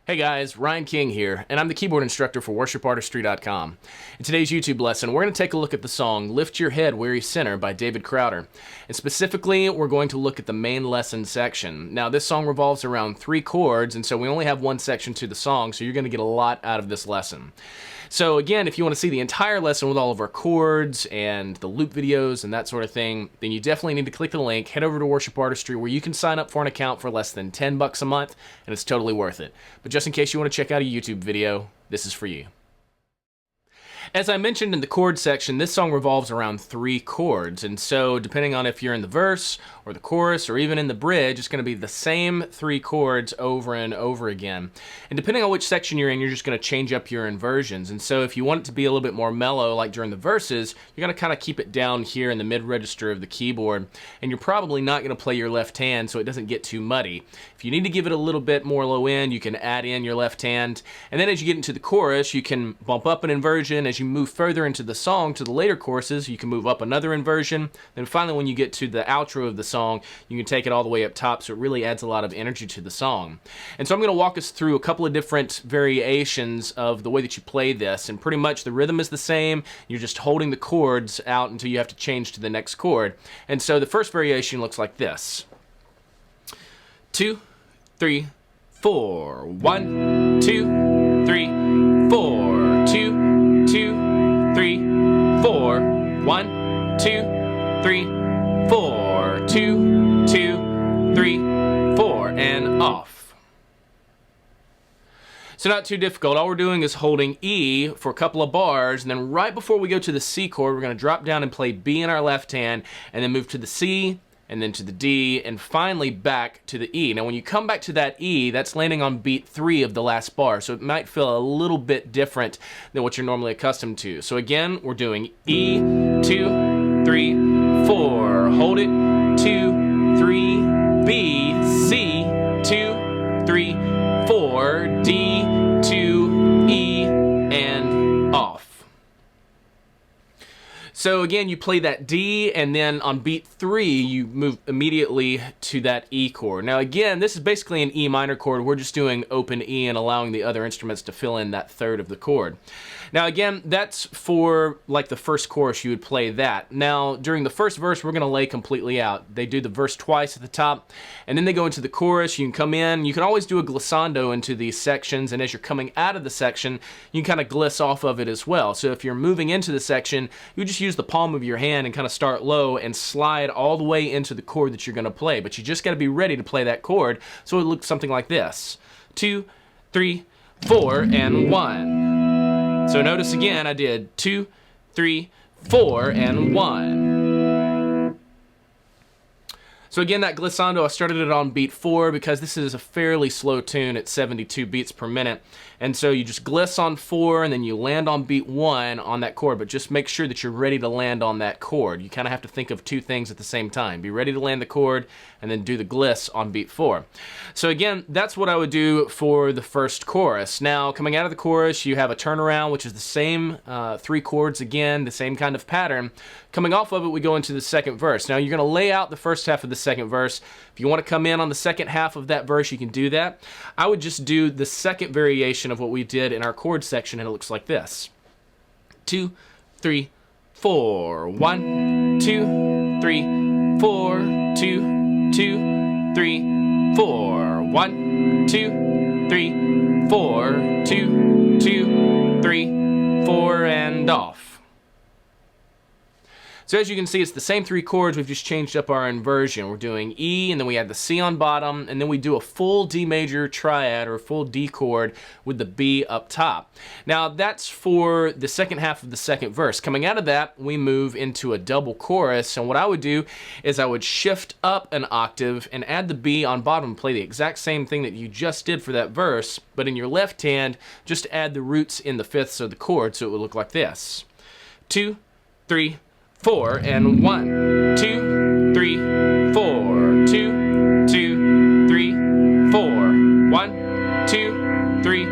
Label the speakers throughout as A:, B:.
A: Hey guys, Ryan King here, and I'm the keyboard instructor for worshipartistry.com. In today's YouTube lesson, we're going to take a look at the song Lift Your Head, Weary Sinner by David Crowder. And specifically, we're going to look at the main lesson section. Now, this song revolves around 3 chords, and so we only have one section to the song, so you're going to get a lot out of this lesson. So again, if you want to see the entire lesson with all of our chords and the loop videos and that sort of thing, then you definitely need to click the link, head over to Worship Artistry, where you can sign up for an account for less than $10 a month, and it's totally worth it. But just in case you want to check out a YouTube video, this is for you. As I mentioned in the chord section, this song revolves around 3 chords, and so depending on if you're in the verse or the chorus or even in the bridge, it's going to be the same 3 chords over and over again. And depending on which section you're in, you're just going to change up your inversions. And so if you want it to be a little bit more mellow, like during the verses, you're going to kind of keep it down here in the mid register of the keyboard, and you're probably not going to play your left hand so it doesn't get too muddy. If you need to give it a little bit more low end, you can add in your left hand, and then as you get into the chorus, you can bump up an inversion. As you move further into the song to the later choruses, you can move up another inversion. Then finally, when you get to the outro of the song, you can take it all the way up top, so it really adds a lot of energy to the song. And so I'm going to walk us through a couple of different variations of the way that you play this, and pretty much the rhythm is the same. You're just holding the chords out until you have to change to the next chord. And so the first variation looks like this. 2, 3, 4. 1, 2, 3, 4. 2, 2, 3, 4. 1, 2, 3, 4. 2, 2, 3, 4, and off. So not too difficult. All we're doing is holding E for a couple of bars, and then right before we go to the C chord, we're going to drop down and play B in our left hand, and then move to the C, and then to the D, and finally back to the E. Now when you come back to that E, that's landing on beat 3 of the last bar, so it might feel a little bit different than what you're normally accustomed to. So again, we're doing E, 2, 3, 4, hold it, 2, 3, B, C, 2, 3, 4, D, 2, E, and off. So again, you play that D, and then on beat 3, you move immediately to that E chord. Now again, this is basically an E minor chord. We're just doing open E and allowing the other instruments to fill in that third of the chord. Now again, that's for like the first chorus, you would play that. Now during the first verse, we're going to lay completely out. They do the verse twice at the top, and then they go into the chorus. You can come in. You can always do a glissando into these sections, and as you're coming out of the section, you can kind of gliss off of it as well. So if you're moving into the section, you just use the palm of your hand and kind of start low and slide all the way into the chord that you're going to play. But you just got to be ready to play that chord. So it looks something like this. 2, 3, 4, and 1. So notice again, I did 2, 3, 4, and 1. So again, that glissando, I started it on beat 4 because this is a fairly slow tune at 72 beats per minute. And so you just gliss on 4, and then you land on beat 1 on that chord, but just make sure that you're ready to land on that chord. You kind of have to think of 2 things at the same time. Be ready to land the chord, and then do the gliss on beat 4. So again, that's what I would do for the first chorus. Now, coming out of the chorus, you have a turnaround, which is the same 3 chords again, the same kind of pattern. Coming off of it, we go into the second verse. Now, you're going to lay out the first half of the second verse. If you want to come in on the second half of that verse, you can do that. I would just do the second variation of what we did in our chord section, and it looks like this. 2, 3, 4. 1, 2, 3, 4. 2, 2, 3, 4. 1, 2, 3, 4. 2, 2, 3, 4, and off. So as you can see, it's the same 3 chords. We've just changed up our inversion. We're doing E, and then we add the C on bottom, and then we do a full D major triad, or a full D chord with the B up top. Now that's for the second half of the second verse. Coming out of that, we move into a double chorus, and what I would do is I would shift up an octave and add the B on bottom and play the exact same thing that you just did for that verse, but in your left hand, just add the roots in the fifths of the chord, so it would look like this. 2, 3, 4, and 1, 2, 3, 4. 2, 2, 3, 4. 1, 2, 3,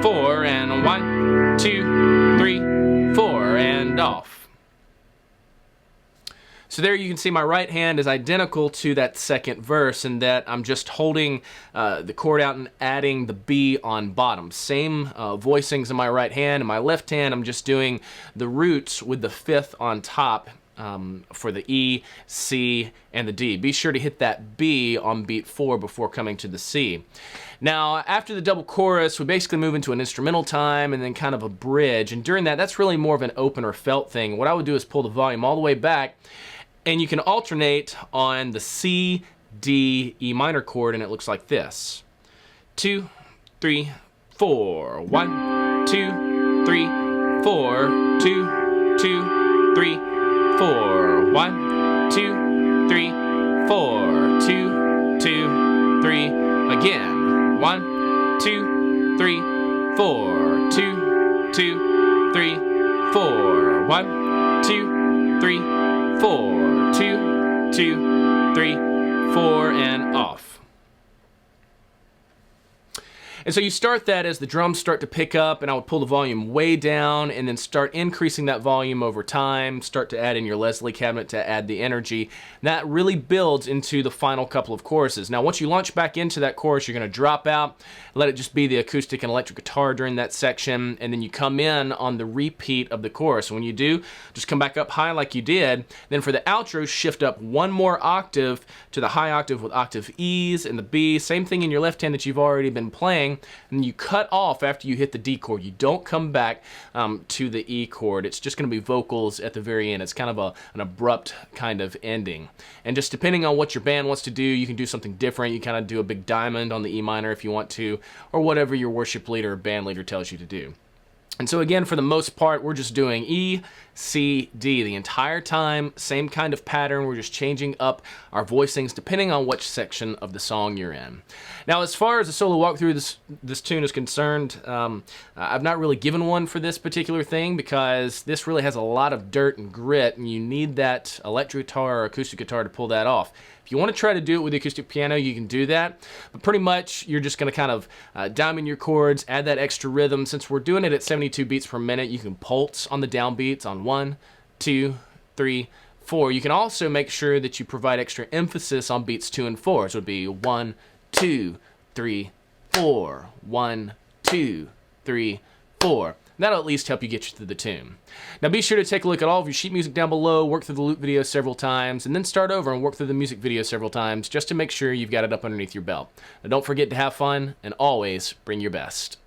A: 4, and 1, 2, 3, 4, and off. So So there you can see my right hand is identical to that second verse in that I'm just holding the chord out and adding the B on bottom. Same voicings in my right hand. In my left hand, I'm just doing the roots with the fifth on top for the E, C, and the D. Be sure to hit that B on beat 4 before coming to the C. Now, after the double chorus, we basically move into an instrumental time and then kind of a bridge. And during that, that's really more of an open or felt thing. What I would do is pull the volume all the way back, and you can alternate on the C, D, E minor chord, and it looks like this. 2, 3, 4. 1, 2, 3, 4. 2, 2, 3, 4. 1, 2, 3, 4. 2, 2, 3. Again. 1, 2, 3, 4. 2, 2, 3, 4. 1, 2, 3, 4. 2, 2, 3, 4, and off. And so you start that as the drums start to pick up, and I would pull the volume way down and then start increasing that volume over time, start to add in your Leslie cabinet to add the energy. And that really builds into the final couple of choruses. Now, once you launch back into that chorus, you're going to drop out, let it just be the acoustic and electric guitar during that section, and then you come in on the repeat of the chorus. When you do, just come back up high like you did. Then for the outro, shift up one more octave to the high octave with octave E's and the B. Same thing in your left hand that you've already been playing. And you cut off after you hit the D chord. You don't come back to the E chord. It's just going to be vocals at the very end. It's kind of an abrupt kind of ending. And just depending on what your band wants to do, you can do something different. You kind of do a big diamond on the E minor if you want to, or whatever your worship leader or band leader tells you to do. And so again, for the most part, we're just doing E, C, D the entire time. Same kind of pattern. We're just changing up our voicings depending on which section of the song you're in. Now, as far as the solo walkthrough this tune is concerned, I've not really given one for this particular thing because this really has a lot of dirt and grit, and you need that electric guitar or acoustic guitar to pull that off. If you want to try to do it with the acoustic piano, you can do that. But pretty much, you're just going to kind of diamond your chords, add that extra rhythm. Since we're doing it at 72 beats per minute, you can pulse on the downbeats on 1, 2, 3, 4. You can also make sure that you provide extra emphasis on beats 2 and 4. So it would be 1, 2, 3, 4. 1, 2, 3, 4. That'll at least help you get you through the tune. Now be sure to take a look at all of your sheet music down below, work through the loop video several times, and then start over and work through the music video several times just to make sure you've got it up underneath your belt. Now don't forget to have fun, and always bring your best.